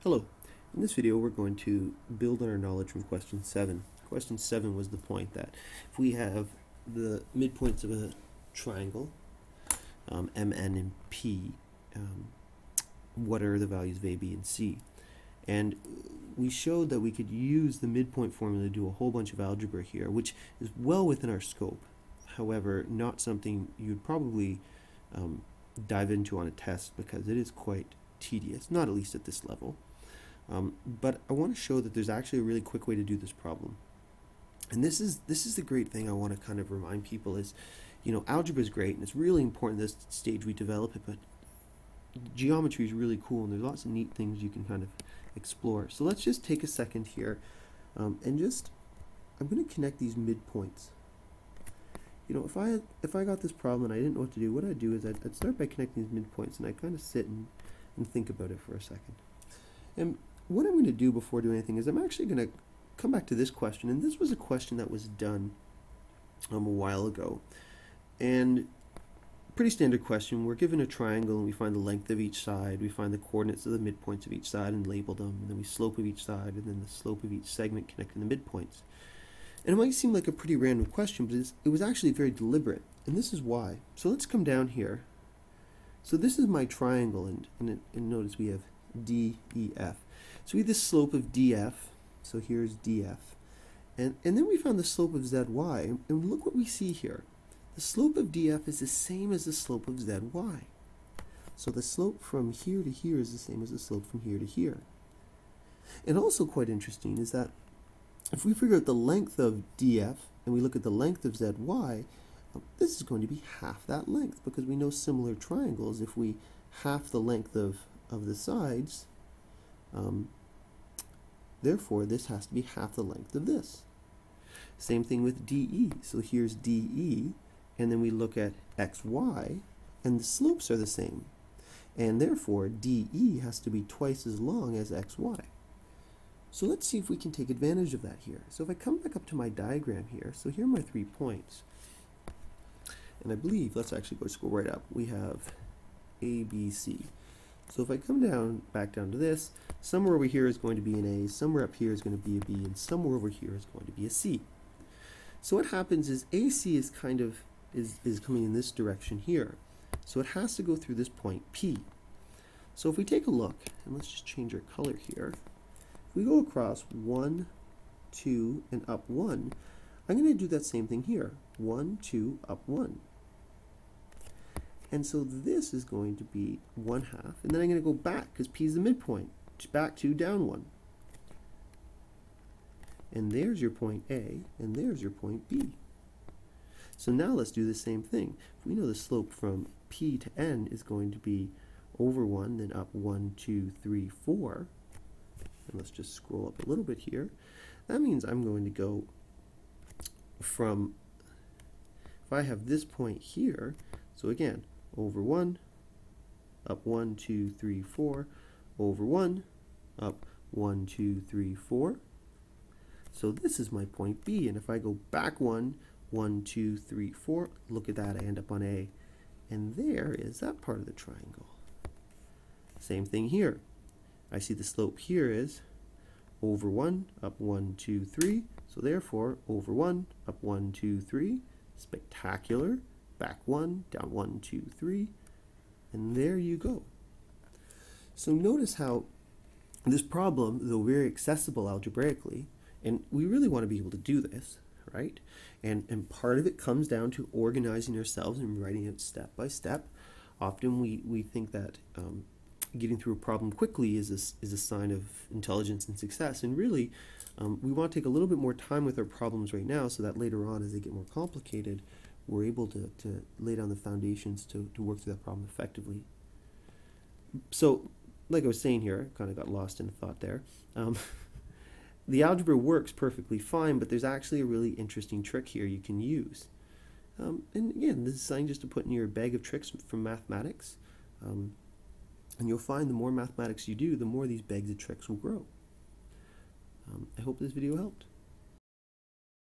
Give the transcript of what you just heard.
Hello. In this video we're going to build on our knowledge from question 7. Question 7 was the point that if we have the midpoints of a triangle, MN and P, what are the values of A, B, and C? And we showed that we could use the midpoint formula to do a whole bunch of algebra here, which is well within our scope. However, not something you'd probably dive into on a test because it is quite tedious, not at least at this level. But I want to show that there's actually a really quick way to do this problem. And this is the great thing I want to kind of remind people is, algebra is great and it's really important at this stage we develop it, but geometry is really cool and there's lots of neat things you can kind of explore. So let's just take a second here and I'm going to connect these midpoints. If I got this problem and I didn't know what to do, what I'd do is I'd start by connecting these midpoints and I'd kind of sit and think about it for a second. And what I'm going to do before doing anything is I'm actually going to come back to this question, and this was a question that was done a while ago. And pretty standard question. We're given a triangle and we find the length of each side, we find the coordinates of the midpoints of each side and label them, and then we slope of each side and then the slope of each segment connecting the midpoints. And it might seem like a pretty random question, but it was actually very deliberate, and this is why. So let's come down here. So this is my triangle, and notice we have D, E, F. So we have the slope of DF, so here's DF. And then we found the slope of ZY, and look what we see here. The slope of DF is the same as the slope of ZY. So the slope from here to here is the same as the slope from here to here. And also quite interesting is that if we figure out the length of DF and we look at the length of ZY, this is going to be half that length, because we know similar triangles, if we half the length of the sides, therefore this has to be half the length of this. Same thing with DE. So here's DE, and then we look at XY, and the slopes are the same. And therefore DE has to be twice as long as XY. So let's see if we can take advantage of that here. So if I come back up to my diagram here, so here are my 3 points. And I believe, let's actually go scroll right up, we have A, B, C. So if I come back down to this, somewhere over here is going to be an A, somewhere up here is going to be a B, and somewhere over here is going to be a C. So what happens is AC is is coming in this direction here. So it has to go through this point P. So if we take a look, and let's just change our color here, if we go across 1, 2, and up 1, I'm going to do that same thing here. 1, 2, up 1. And so this is going to be 1/2, and then I'm going to go back, because P is the midpoint, back 2, down 1. And there's your point A, and there's your point B. So now let's do the same thing. If we know the slope from P to N is going to be over 1, then up 1, 2, 3, 4, and let's just scroll up a little bit here, that means I'm going to go from, if I have this point here, so again, over 1, up 1, 2, 3, 4, over 1, up 1, 2, 3, 4. So this is my point B, and if I go back 1, 1, 2, 3, 4, look at that, I end up on A. And there is that part of the triangle. Same thing here. I see the slope here is over 1, up 1, 2, 3. So therefore, over 1, up 1, 2, 3. Spectacular. Back 1, down 1, 2, 3. And there you go. So notice how this problem, though very accessible algebraically, and we really want to be able to do this, right? And part of it comes down to organizing ourselves and writing it step by step. Often we think that getting through a problem quickly is a sign of intelligence and success. And really, we want to take a little bit more time with our problems right now so that later on, as they get more complicated, we're able to lay down the foundations to work through that problem effectively. So, like I was saying here, I kind of got lost in thought there. The algebra works perfectly fine, but there's actually a really interesting trick here you can use. And again, this is something just to put in your bag of tricks from mathematics. And you'll find the more mathematics you do, the more these bags of tricks will grow. I hope this video helped.